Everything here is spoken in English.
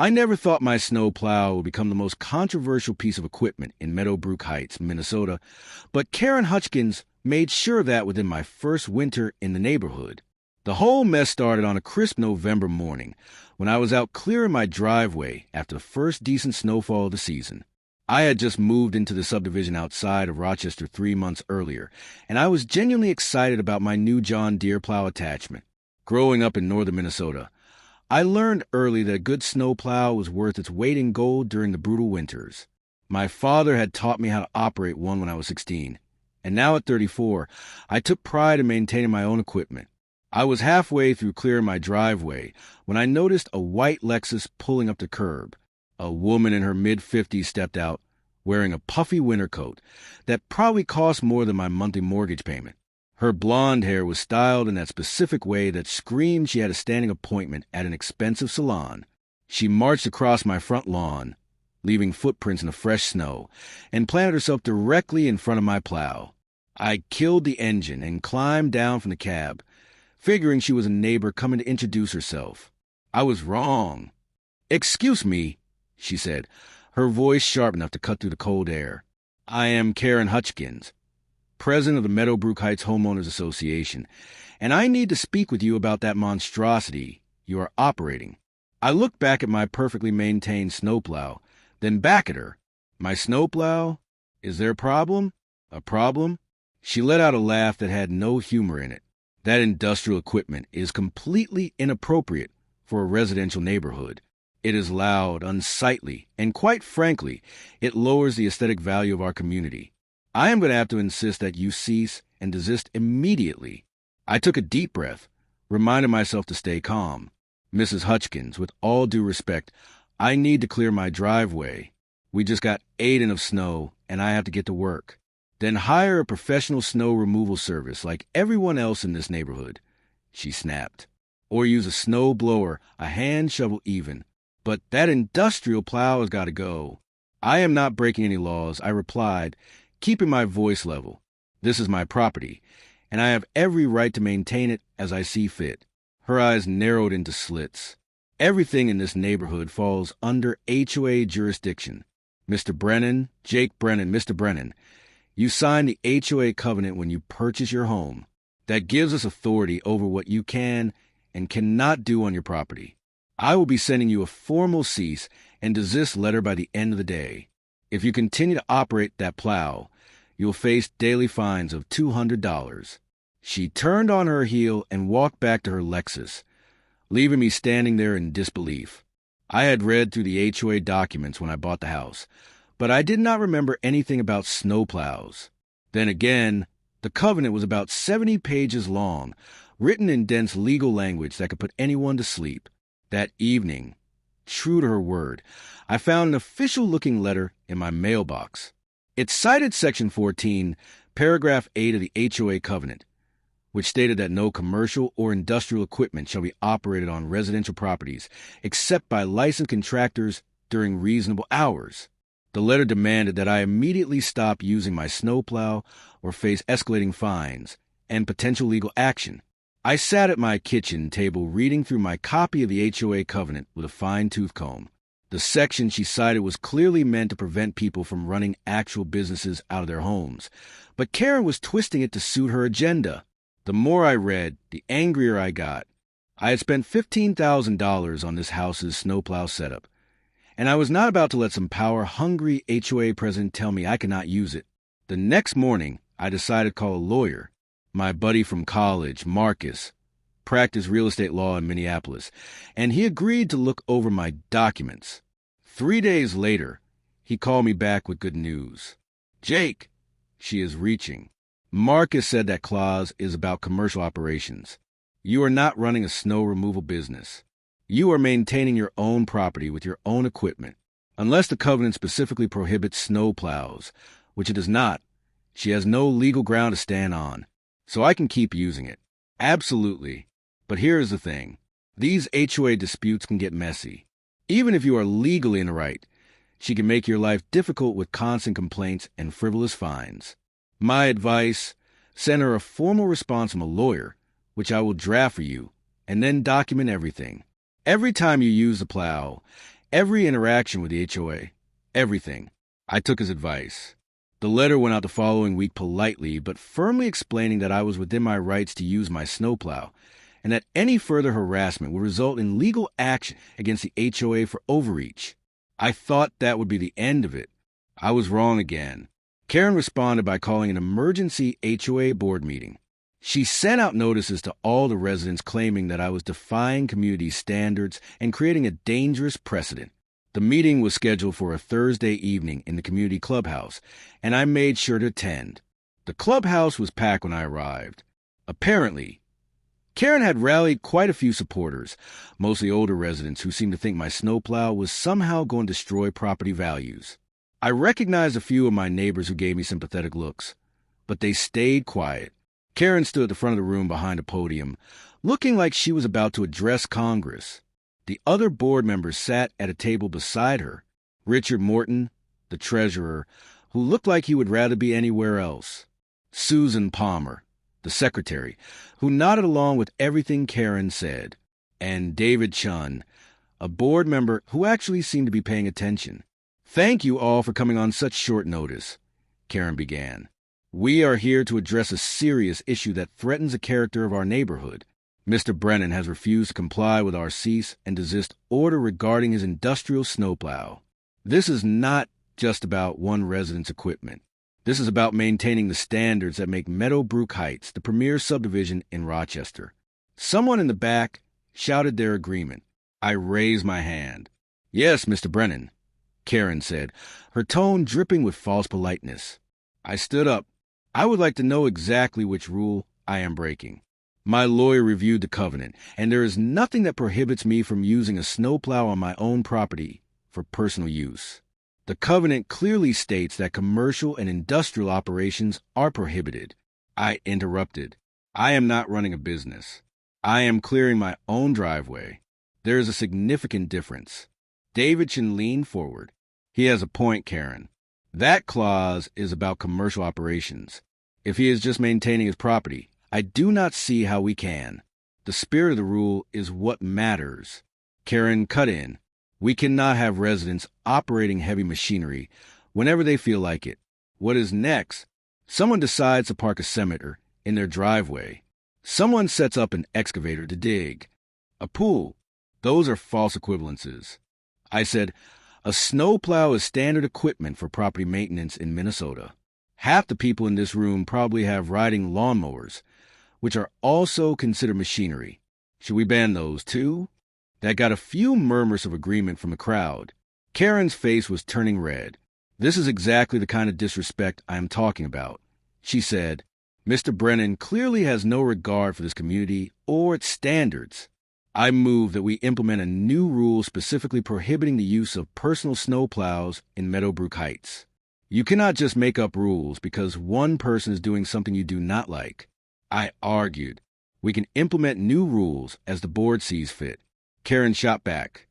I never thought my snowplow would become the most controversial piece of equipment in Meadowbrook Heights, Minnesota, but Karen Hutchkins made sure of that within my first winter in the neighborhood. The whole mess started on a crisp November morning when I was out clearing my driveway after the first decent snowfall of the season. I had just moved into the subdivision outside of Rochester 3 months earlier, and I was genuinely excited about my new John Deere plow attachment. Growing up in northern Minnesota, I learned early that a good snowplow was worth its weight in gold during the brutal winters. My father had taught me how to operate one when I was 16, and now at 34, I took pride in maintaining my own equipment. I was halfway through clearing my driveway when I noticed a white Lexus pulling up the curb. A woman in her mid-50s stepped out, wearing a puffy winter coat that probably cost more than my monthly mortgage payment. Her blonde hair was styled in that specific way that screamed she had a standing appointment at an expensive salon. She marched across my front lawn, leaving footprints in the fresh snow, and planted herself directly in front of my plow. I killed the engine and climbed down from the cab, figuring she was a neighbor coming to introduce herself. I was wrong. "Excuse me," she said, her voice sharp enough to cut through the cold air. "I am Karen Hutchkins, president of the Meadowbrook Heights Homeowners Association, and I need to speak with you about that monstrosity you are operating." I looked back at my perfectly maintained snowplow, then back at her. "My snowplow? Is there a problem?" "A problem?" She let out a laugh that had no humor in it. "That industrial equipment is completely inappropriate for a residential neighborhood. It is loud, unsightly, and quite frankly, it lowers the aesthetic value of our community. I am going to have to insist that you cease and desist immediately." I took a deep breath, reminded myself to stay calm. "Mrs. Hutchkins, with all due respect, I need to clear my driveway. We just got 8 in of snow, and I have to get to work. Then hire a professional snow removal service like everyone else in this neighborhood," she snapped. "Or use a snow blower, a hand shovel even. But that industrial plow has got to go." "I am not breaking any laws," I replied, keeping my voice level. "This is my property, and I have every right to maintain it as I see fit." Her eyes narrowed into slits. "Everything in this neighborhood falls under HOA jurisdiction. Mr. Brennan, Jake Brennan, Mr. Brennan, you signed the HOA covenant when you purchase your home. That gives us authority over what you can and cannot do on your property. I will be sending you a formal cease and desist letter by the end of the day. If you continue to operate that plow, you'll face daily fines of $200. She turned on her heel and walked back to her Lexus, leaving me standing there in disbelief. I had read through the HOA documents when I bought the house, but I did not remember anything about snowplows. Then again, the covenant was about 70 pages long, written in dense legal language that could put anyone to sleep. That evening, true to her word, I found an official-looking letter in my mailbox. It cited Section 14, Paragraph 8 of the HOA covenant, which stated that no commercial or industrial equipment shall be operated on residential properties except by licensed contractors during reasonable hours. The letter demanded that I immediately stop using my snowplow or face escalating fines and potential legal action. I sat at my kitchen table reading through my copy of the HOA covenant with a fine-tooth comb. The section she cited was clearly meant to prevent people from running actual businesses out of their homes, but Karen was twisting it to suit her agenda. The more I read, the angrier I got. I had spent $15,000 on this house's snowplow setup, and I was not about to let some power-hungry HOA president tell me I could not use it. The next morning, I decided to call a lawyer. My buddy from college, Marcus, practiced real estate law in Minneapolis, and he agreed to look over my documents. 3 days later, he called me back with good news. "Jake, she is reaching. Marcus said that clause is about commercial operations. You are not running a snow removal business. You are maintaining your own property with your own equipment. Unless the covenant specifically prohibits snow plows, which it does not, she has no legal ground to stand on. So I can keep using it." "Absolutely. But here is the thing. These HOA disputes can get messy. Even if you are legally in the right, she can make your life difficult with constant complaints and frivolous fines. My advice, send her a formal response from a lawyer, which I will draft for you, and then document everything. Every time you use the plow, Every interaction with the HOA. Everything. I took his advice. The letter went out the following week politely, but firmly explaining that I was within my rights to use my snowplow, and that any further harassment would result in legal action against the HOA for overreach. I thought that would be the end of it. I was wrong again. Karen responded by calling an emergency HOA board meeting. She sent out notices to all the residents claiming that I was defying community standards and creating a dangerous precedent. The meeting was scheduled for a Thursday evening in the community clubhouse, and I made sure to attend. The clubhouse was packed when I arrived. Apparently, Karen had rallied quite a few supporters, mostly older residents who seemed to think my snowplow was somehow going to destroy property values. I recognized a few of my neighbors who gave me sympathetic looks, but they stayed quiet. Karen stood at the front of the room behind a podium, looking like she was about to address Congress. The other board members sat at a table beside her. Richard Morton, the treasurer, who looked like he would rather be anywhere else. Susan Palmer, the secretary, who nodded along with everything Karen said. And David Chun, a board member who actually seemed to be paying attention. "Thank you all for coming on such short notice," Karen began. "We are here to address a serious issue that threatens the character of our neighborhood. Mr. Brennan has refused to comply with our cease and desist order regarding his industrial snowplow. This is not just about one resident's equipment. This is about maintaining the standards that make Meadowbrook Heights the premier subdivision in Rochester." Someone in the back shouted their agreement. I raised my hand. "Yes, Mr. Brennan," Karen said, her tone dripping with false politeness. I stood up. "I would like to know exactly which rule I am breaking." My lawyer reviewed the covenant, and there is nothing that prohibits me from using a snowplow on my own property for personal use. The covenant clearly states that commercial and industrial operations are prohibited. I interrupted. "I am not running a business. I am clearing my own driveway. There is a significant difference." Davidson leaned forward. "He has a point, Karen. That clause is about commercial operations. If he is just maintaining his property, I do not see how we can. The spirit of the rule is what matters." Karen cut in. "We cannot have residents operating heavy machinery whenever they feel like it. What is next? Someone decides to park a semi-trailer in their driveway. Someone sets up an excavator to dig. A pool. Those are false equivalences." I said, "A snowplow is standard equipment for property maintenance in Minnesota. Half the people in this room probably have riding lawnmowers, which are also considered machinery. Should we ban those too?" That got a few murmurs of agreement from the crowd. Karen's face was turning red. "This is exactly the kind of disrespect I am talking about," she said. "Mr. Brennan clearly has no regard for this community or its standards. I move that we implement a new rule specifically prohibiting the use of personal snowplows in Meadowbrook Heights. You cannot just make up rules because one person is doing something you do not like." I argued. "We can implement new rules as the board sees fit." Karen shot back.